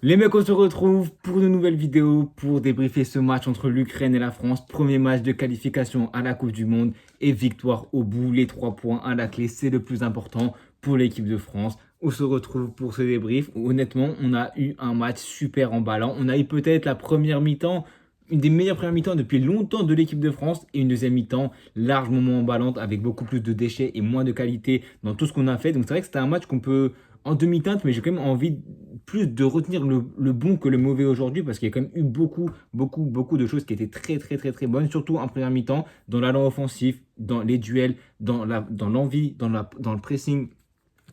Les mecs, on se retrouve pour une nouvelle vidéo pour débriefer ce match entre l'Ukraine et la France. Premier match de qualification à la Coupe du Monde et victoire au bout. Les 3 points à la clé, c'est le plus important pour l'équipe de France. On se retrouve pour ce débrief. Honnêtement, on a eu un match super emballant. On a eu peut-être la première mi-temps, une des meilleures premières mi-temps depuis longtemps de l'équipe de France et une deuxième mi-temps largement emballante avec beaucoup plus de déchets et moins de qualité dans tout ce qu'on a fait. Donc c'est vrai que c'était un match qu'on peut en demi-teinte, mais j'ai quand même envie plus de retenir le bon que le mauvais aujourd'hui parce qu'il y a quand même eu beaucoup de choses qui étaient très bonnes, surtout en première mi-temps, dans l'allant offensif, dans les duels, dans l'envie, dans le pressing,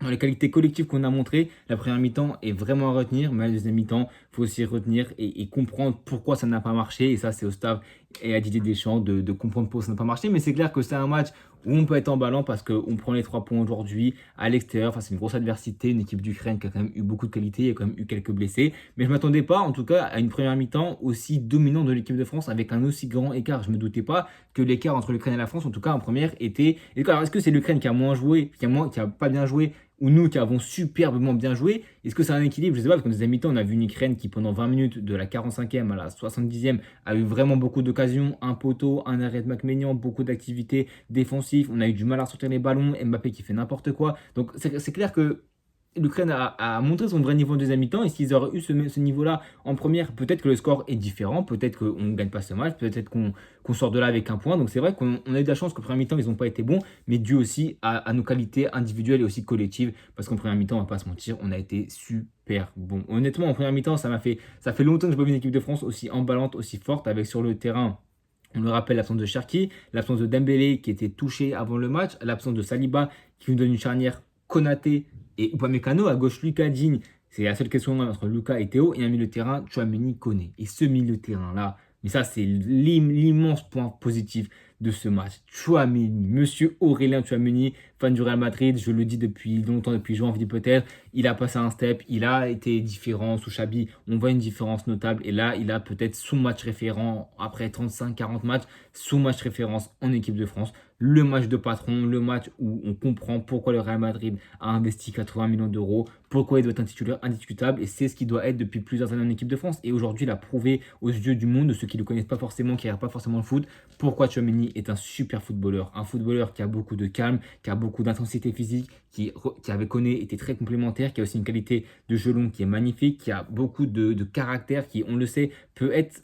dans les qualités collectives qu'on a montrées. La première mi-temps est vraiment à retenir, mais la deuxième mi-temps, il faut aussi retenir et comprendre pourquoi ça n'a pas marché. Et ça, c'est au staff et à Didier Deschamps de comprendre pourquoi ça n'a pas marché. Mais c'est clair que c'est un match où on peut être emballant parce qu'on prend les 3 points aujourd'hui à l'extérieur face à une grosse adversité, une équipe d'Ukraine qui a quand même eu beaucoup de qualité, il y a quand même eu quelques blessés. Mais je ne m'attendais pas, en tout cas, à une première mi-temps aussi dominante de l'équipe de France avec un aussi grand écart. Je ne me doutais pas que l'écart entre l'Ukraine et la France, en tout cas en première, était. Alors, est-ce que c'est l'Ukraine qui a moins joué, qui a pas bien joué, ou nous qui avons superbement bien joué? Est-ce que c'est un équilibre? Je ne sais pas, parce qu'en deuxième mi-temps, on a vu une Ukraine qui, pendant 20 minutes, de la 45e à la 70e, a eu vraiment beaucoup d'occasions, un poteau, un arrêt de Macménian, beaucoup d'activités défensives. On a eu du mal à sortir les ballons, Mbappé qui fait n'importe quoi. Donc c'est clair que l'Ukraine a montré son vrai niveau en deuxième mi-temps. Et s'ils auraient eu ce niveau-là en première, peut-être que le score est différent, peut-être qu'on ne gagne pas ce match, peut-être qu'on sort de là avec un point. Donc c'est vrai qu'on a eu de la chance qu'en première mi-temps, ils n'ont pas été bons, mais dû aussi à nos qualités individuelles et aussi collectives. Parce qu'en première mi-temps, on ne va pas se mentir, on a été super bon. Honnêtement, en première mi-temps, ça fait longtemps que je n'ai pas vu une équipe de France aussi emballante, aussi forte, avec sur le terrain. On le rappelle, l'absence de Cherki, l'absence de Dembélé qui était touché avant le match, l'absence de Saliba qui nous donne une charnière Konaté et Upamecano. À gauche, Lucas Digne. C'est la seule question entre Lucas et Théo. Et un milieu de terrain, Tchouaméni, Koné. Et ce milieu de terrain-là, mais ça, c'est l'immense point positif de ce match. Tchouaméni, monsieur Aurélien Tchouaméni, fan du Real Madrid, je le dis depuis longtemps, depuis janvier peut-être, il a passé un step, il a été différent sous Xabi, on voit une différence notable et là, il a peut-être son match référent après 35-40 matchs, son match référence en équipe de France, le match de patron, le match où on comprend pourquoi le Real Madrid a investi 80 millions d'euros, pourquoi il doit être un titulaire indiscutable et c'est ce qu'il doit être depuis plusieurs années en équipe de France. Et aujourd'hui, il a prouvé aux yeux du monde, de ceux qui ne le connaissent pas forcément, qui ne regardent pas forcément le foot, pourquoi Tchouaméni est un super footballeur. Un footballeur qui a beaucoup de calme, qui a beaucoup d'intensité physique, qui avec Koné était très complémentaire, qui a aussi une qualité de jeu long qui est magnifique, qui a beaucoup de caractère, qui, on le sait, peut être.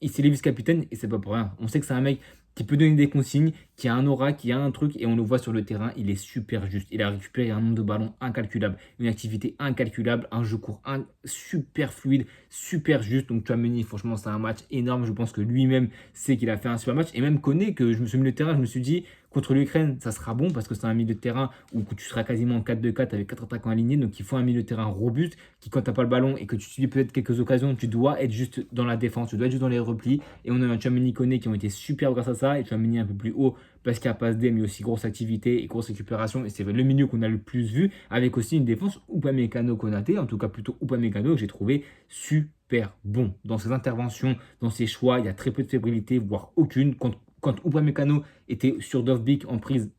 Il s'est vice-capitaine et c'est pas pour rien. On sait que c'est un mec qui peut donner des consignes, qui a un aura, qui a un truc, et on le voit sur le terrain, il est super juste. Il a récupéré un nombre de ballons incalculable, une activité incalculable, un jeu court super fluide, super juste. Donc Tchouaméni, franchement, c'est un match énorme. Je pense que lui-même sait qu'il a fait un super match, et même connaît que je me suis mis le terrain, je me suis dit, contre l'Ukraine, ça sera bon parce que c'est un milieu de terrain où tu seras quasiment en 4-2-4 avec 4 attaquants alignés. Donc il faut un milieu de terrain robuste qui, quand tu n'as pas le ballon et que tu subis peut-être quelques occasions, tu dois être juste dans la défense, tu dois être juste dans les replis. Et on a un Tchouaméni Koné qui ont été super grâce à ça. Et Tchouaméni un peu plus haut parce qu'il y a passe D, mais aussi grosse activité et grosse récupération. Et c'est le milieu qu'on a le plus vu avec aussi une défense Upamecano Konaté, en tout cas plutôt Upamecano que j'ai trouvé super bon dans ses interventions, dans ses choix. Il y a très peu de fébrilité, voire aucune. Quand Upamecano était sur Dovbyk en prise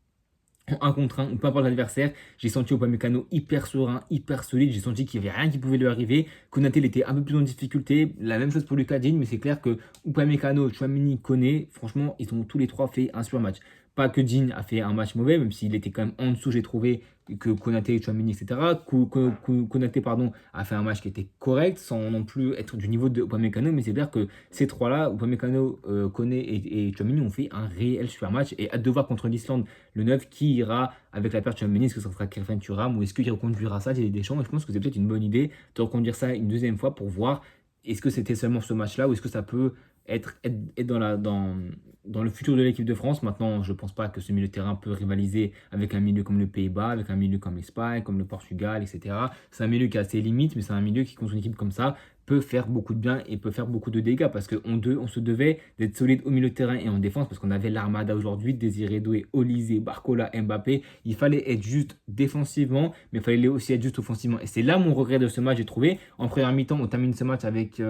en 1 contre 1, ou peu importe l'adversaire, j'ai senti Upamecano hyper serein, hyper solide, j'ai senti qu'il n'y avait rien qui pouvait lui arriver. Konaté, il était un peu plus en difficulté, la même chose pour Lucas Digne, mais c'est clair que Upamecano, Tchouaméni, Koné, franchement, ils ont tous les trois fait un super match. Pas que Digne a fait un match mauvais, même s'il était quand même en dessous, j'ai trouvé que Konaté, Tchouaméni, etc. Konaté, pardon, a fait un match qui était correct, sans non plus être du niveau de Upamecano, mais c'est clair que ces trois-là, Upamecano, Koné et Tchouaméni, ont fait un réel super match. Et hâte de voir contre l'Islande le 9 qui ira avec la paire Tchouaméni. Est-ce que ça sera Krépin Thuram ou est-ce qu'il reconduira ça des Deschamps? Je pense que c'est peut-être une bonne idée de reconduire ça une deuxième fois pour voir est-ce que c'était seulement ce match-là ou est-ce que ça peut être dans le futur de l'équipe de France. Maintenant, je ne pense pas que ce milieu de terrain peut rivaliser avec un milieu comme le Pays-Bas, avec un milieu comme l'Espagne, comme le Portugal, etc. C'est un milieu qui a ses limites, mais c'est un milieu qui, contre une équipe comme ça, peut faire beaucoup de bien et peut faire beaucoup de dégâts parce qu'on se devait d'être solide au milieu de terrain et en défense parce qu'on avait l'armada aujourd'hui, Désiré Doué, Olysée, Barcola, Mbappé. Il fallait être juste défensivement, mais il fallait aussi être juste offensivement. Et c'est là mon regret de ce match, j'ai trouvé. En première mi-temps, on termine ce match avec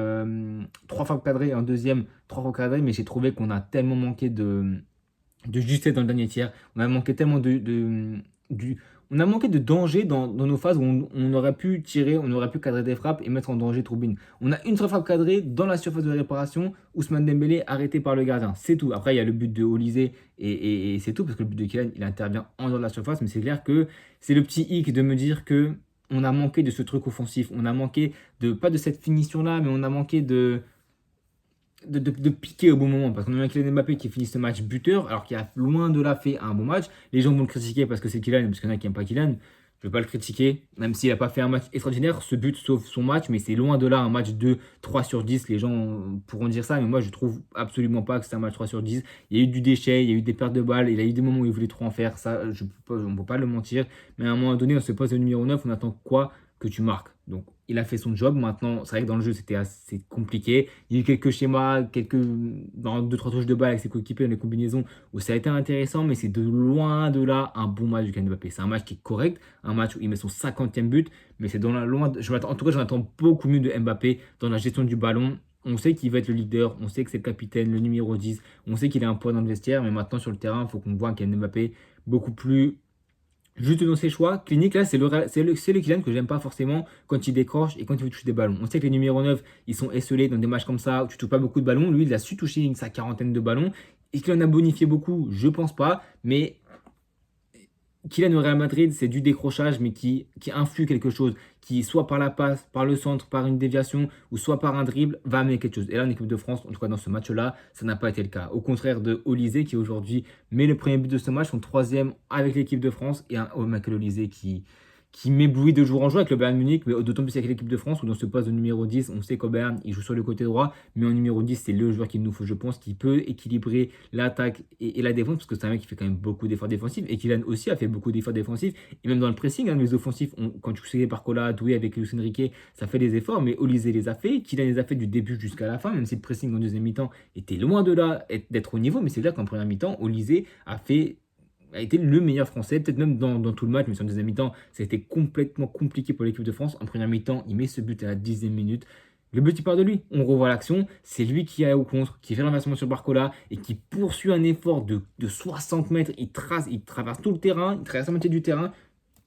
3 fois cadré, en deuxième, 3 fois cadré, mais j'ai trouvé qu'on a tellement manqué de justesse dans le dernier tiers. On a manqué tellement du, on a manqué de danger dans nos phases où on aurait pu tirer, on aurait pu cadrer des frappes et mettre en danger Troubine. On a une seule frappe cadrée dans la surface de réparation, Ousmane Dembélé arrêté par le gardien. C'est tout. Après, il y a le but de Olysée et c'est tout, parce que le but de Kylian, il intervient en dehors de la surface, mais c'est clair que c'est le petit hic de me dire que on a manqué de ce truc offensif. On a manqué pas de cette finition-là, mais on a manqué de piquer au bon moment. Parce qu'on a un Kylian Mbappé qui finit ce match buteur, alors qu'il a loin de là fait un bon match. Les gens vont le critiquer parce que c'est Kylian, parce qu'il y en a qui n'aiment pas Kylian. Je ne vais pas le critiquer, même s'il n'a pas fait un match extraordinaire. Ce but sauve son match, mais c'est loin de là un match de 3 sur 10. Les gens pourront dire ça, mais moi je trouve absolument pas que c'est un match 3 sur 10. Il y a eu du déchet, il y a eu des pertes de balles, il a eu des moments où il voulait trop en faire. Ça, on ne peut pas le mentir. Mais à un moment donné, on se pose au numéro 9, on attend quoi? Que tu marques. Donc il a fait son job. Maintenant, c'est vrai que dans le jeu, c'était assez compliqué. Il y a eu quelques schémas, dans 2-3 touches de balle avec ses coéquipiers dans les combinaisons où ça a été intéressant, mais c'est de loin de là un bon match du Kylian Mbappé. C'est un match qui est correct, un match où il met son 50e but, mais c'est dans la loin. En tout cas, j'en attends beaucoup mieux de Mbappé dans la gestion du ballon. On sait qu'il va être le leader, on sait que c'est le capitaine, le numéro 10, on sait qu'il a un poids dans le vestiaire, mais maintenant sur le terrain, il faut qu'on voit un Kylian Mbappé beaucoup plus juste dans ses choix cliniques. Là, c'est le Kylian que j'aime pas forcément quand il décroche et quand il veut toucher des ballons. On sait que les numéros 9, ils sont esselés dans des matchs comme ça où tu touches pas beaucoup de ballons. Lui, il a su toucher sa quarantaine de ballons. Est-ce qu'il en a bonifié beaucoup? Je pense pas. Mais Kylian au Real Madrid, c'est du décrochage, mais qui influe quelque chose, qui soit par la passe, par le centre, par une déviation, ou soit par un dribble, va amener quelque chose. Et là, en équipe de France, en tout cas dans ce match-là, ça n'a pas été le cas. Au contraire de Olysée, qui aujourd'hui met le premier but de ce match, son troisième avec l'équipe de France, et un Michael Olysée qui m'éblouit de jour en jour avec le Bayern Munich, mais d'autant plus avec l'équipe de France, où dans ce poste de numéro 10, on sait qu'au Bayern, il joue sur le côté droit, mais en numéro 10, c'est le joueur qu'il nous faut, je pense, qui peut équilibrer l'attaque et la défense, parce que c'est un mec qui fait quand même beaucoup d'efforts défensifs, et Kylian aussi a fait beaucoup d'efforts défensifs, et même dans le pressing, les offensifs, quand tu sais Barcola, Doué avec Luis Enrique, ça fait des efforts, mais Olysée les a fait, Kylian les a fait du début jusqu'à la fin, même si le pressing en deuxième mi-temps était loin de là d'être au niveau, mais c'est clair qu'en première mi-temps, Olysée a été le meilleur français, peut-être même dans tout le match, mais sur la deuxième mi-temps, ça a été complètement compliqué pour l'équipe de France. En première mi-temps, il met ce but à la 10e minute. Le but, il part de lui. On revoit l'action. C'est lui qui est au contre, qui fait l'inversement sur Barcola et qui poursuit un effort de 60 mètres. Il traverse tout le terrain, il traverse la moitié du terrain.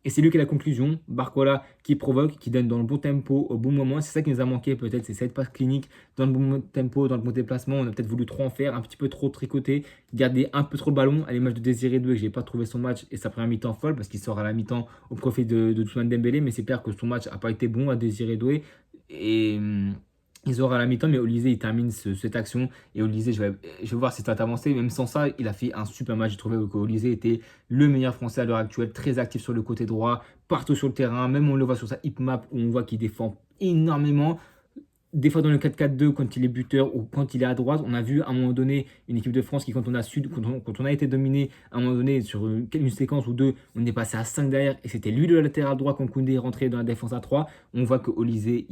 Et c'est lui qui a la conclusion, Barcola qui provoque, qui donne dans le bon tempo, au bon moment. C'est ça qui nous a manqué peut-être, c'est cette passe clinique dans le bon tempo, dans le bon déplacement. On a peut-être voulu trop en faire, un petit peu trop tricoter, garder un peu trop le ballon. À l'image de Désiré Doué, que je n'ai pas trouvé son match et sa première mi-temps folle parce qu'il sort à la mi-temps au profit de Ousmane Dembélé. Mais c'est clair que son match n'a pas été bon à Désiré Doué. Et ils auront à la mi-temps, mais Olysée, il termine cette action. Et Olysée, je vais voir si ça va avancer. Même sans ça, il a fait un super match. J'ai trouvé que Olysée était le meilleur Français à l'heure actuelle, très actif sur le côté droit, partout sur le terrain. Même on le voit sur sa heatmap où on voit qu'il défend énormément. Des fois dans le 4-4-2, quand il est buteur ou quand il est à droite, on a vu à un moment donné une équipe de France qui, quand on a été dominé, à un moment donné, sur une séquence ou deux, on est passé à 5 derrière et c'était lui le latéral droit quand Koundé est rentré dans la défense à 3. On voit que Olysée,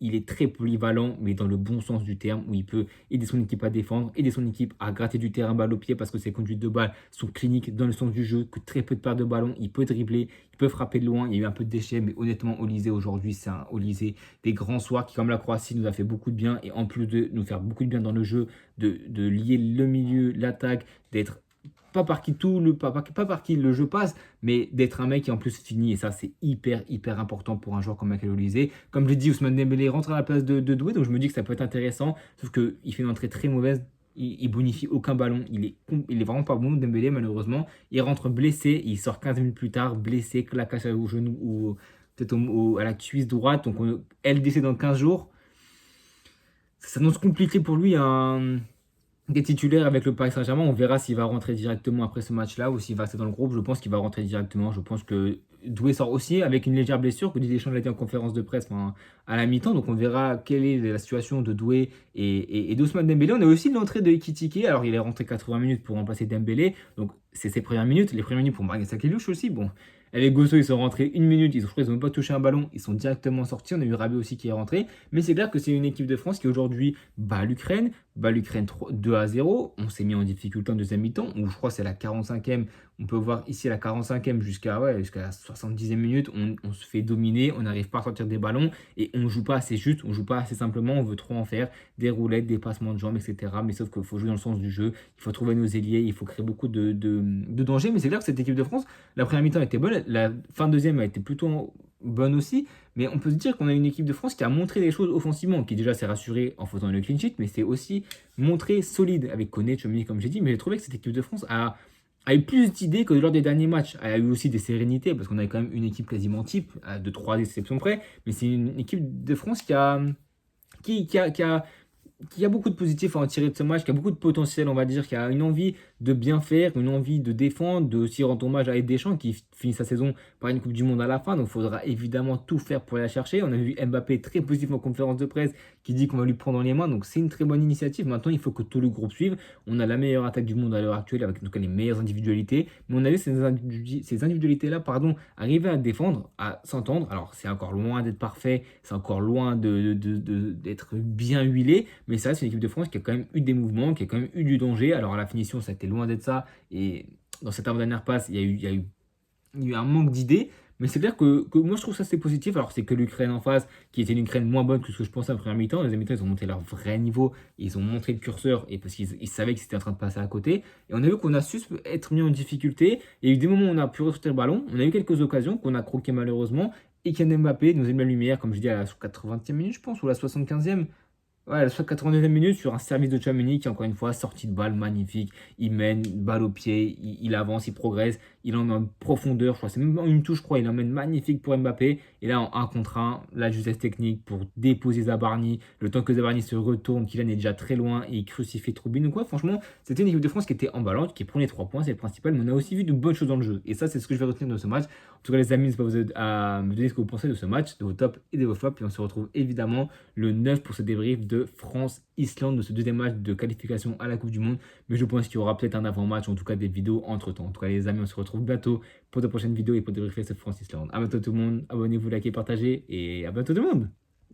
il est très polyvalent, mais dans le bon sens du terme, où il peut aider son équipe à défendre, aider son équipe à gratter du terrain balle au pied, parce que ses conduites de balle sont cliniques dans le sens du jeu, que très peu de pertes de ballon, il peut dribbler, il peut frapper de loin, il y a eu un peu de déchets, mais honnêtement, Olysée aujourd'hui, c'est un Olysée des grands soirs qui, comme la Croatie, nous a fait beaucoup de bien, et en plus de nous faire beaucoup de bien dans le jeu, de lier le milieu, l'attaque, d'être pas par qui le jeu passe, mais d'être un mec qui en plus finit. Et ça, c'est hyper, hyper important pour un joueur comme Michael Olysée. Comme je l'ai dit, Ousmane Dembélé rentre à la place de Doué, donc je me dis que ça peut être intéressant. Sauf qu'il fait une entrée très mauvaise. Il bonifie aucun ballon. Il est vraiment pas bon, Dembélé, malheureusement. Il rentre blessé. Il sort 15 minutes plus tard, blessé, claquage au genou ou peut-être à la cuisse droite. Donc, LDC dans 15 jours. Ça s'annonce compliqué pour lui. Des titulaires avec le Paris Saint-Germain. On verra s'il va rentrer directement après ce match-là ou s'il va rester dans le groupe. Je pense qu'il va rentrer directement. Je pense que Doué sort aussi avec une légère blessure que Didier Deschamps l'a dit en conférence de presse à la mi-temps. Donc on verra quelle est la situation de Doué et d'Ousmane Dembélé. On a aussi l'entrée de Ekitike. Alors il est rentré 80 minutes pour remplacer Dembélé. Donc c'est ses premières minutes. Les premières minutes pour Marguerite Sakelouche aussi. Bon, avec Gosso, ils sont rentrés une minute. Je crois qu'ils n'ont même pas touché un ballon. Ils sont directement sortis. On a eu Rabiot aussi qui est rentré. Mais c'est clair que c'est une équipe de France qui aujourd'hui bat l'Ukraine. 2-0. On s'est mis en difficulté en deuxième mi-temps. Où je crois que c'est la 45e On peut voir ici à la 45e jusqu'à la 70e minute, on se fait dominer, on n'arrive pas à sortir des ballons et on ne joue pas assez juste, on ne joue pas assez simplement, on veut trop en faire, des roulettes, des passements de jambes, etc. Mais sauf qu'il faut jouer dans le sens du jeu, il faut trouver nos ailiers, il faut créer beaucoup de dangers. Mais c'est clair que cette équipe de France, la première mi-temps était bonne, la fin de deuxième a été plutôt bonne aussi. Mais on peut se dire qu'on a une équipe de France qui a montré des choses offensivement, qui déjà s'est rassurée en faisant le clean sheet, mais c'est aussi montré solide avec Koné, Tchouaméni, comme j'ai dit. Mais j'ai trouvé que cette équipe de France a eu plus d'idées que lors des derniers matchs. Elle a eu aussi des sérénités, parce qu'on avait quand même une équipe quasiment type, à 2-3 exceptions près. Mais c'est une équipe de France qui a beaucoup de positifs à en tirer de ce match, qui a beaucoup de potentiel, on va dire, qui a une envie de bien faire, une envie de défendre, de aussi rendre hommage à Aït Deschamps qui finit sa saison par une Coupe du Monde à la fin. Donc il faudra évidemment tout faire pour aller la chercher. On a vu Mbappé très positif en conférence de presse qui dit qu'on va lui prendre dans les mains. Donc c'est une très bonne initiative. Maintenant, il faut que tout le groupe suive. On a la meilleure attaque du monde à l'heure actuelle avec en tout cas les meilleures individualités. Mais on a vu ces individualités-là arriver à défendre, à s'entendre. Alors c'est encore loin d'être parfait, c'est encore loin d'être bien huilé. Mais ça, c'est une équipe de France qui a quand même eu des mouvements, qui a quand même eu du danger. Alors à la finition, ça a été loin d'être ça. Et dans cette avant-dernière passe, il y a eu un manque d'idées. Mais c'est clair que moi, je trouve ça c'est positif. Alors c'est que l'Ukraine en face, qui était une Ukraine moins bonne que ce que je pensais en première mi-temps. En deuxième mi-temps, ils ont monté leur vrai niveau. Ils ont montré le curseur et parce qu'ils savaient que c'était en train de passer à côté. Et on a vu qu'on a su être mis en difficulté. Il y a eu des moments où on a pu ressortir le ballon. On a eu quelques occasions qu'on a croquées malheureusement. Et Kylian Mbappé nous a mis la lumière, comme je dis, à la 80e minute, je pense, ou la 75e. Ouais, la 82e minute sur un service de Tchouaméni qui, encore une fois, sortie de balle magnifique. Il mène, balle au pied, il avance, il progresse. Il en a en profondeur, je crois. C'est même une touche, je crois. Il emmène magnifique pour Mbappé. Et là, en 1 contre 1, la justesse technique pour déposer Zabarni. Le temps que Zabarni se retourne, Kylian est déjà très loin et il crucifie Troubine. Donc, ouais, franchement, c'était une équipe de France qui était emballante, qui prenait 3 points, c'est le principal. Mais on a aussi vu de bonnes choses dans le jeu. Et ça, c'est ce que je vais retenir de ce match. En tout cas, les amis, n'hésitez pas à me donner ce que vous pensez de ce match, de vos tops et de vos flops. Et on se retrouve évidemment le 9 pour ce débrief de France-Islande, de ce deuxième match de qualification à la Coupe du Monde. Mais je pense qu'il y aura peut-être un avant-match, en tout cas des vidéos entre-temps. En tout cas, les amis, on se retrouve bientôt pour de prochaines vidéos et pour débriefer ce France-Islande. À bientôt tout le monde, abonnez-vous, likez, partagez et à bientôt tout le monde.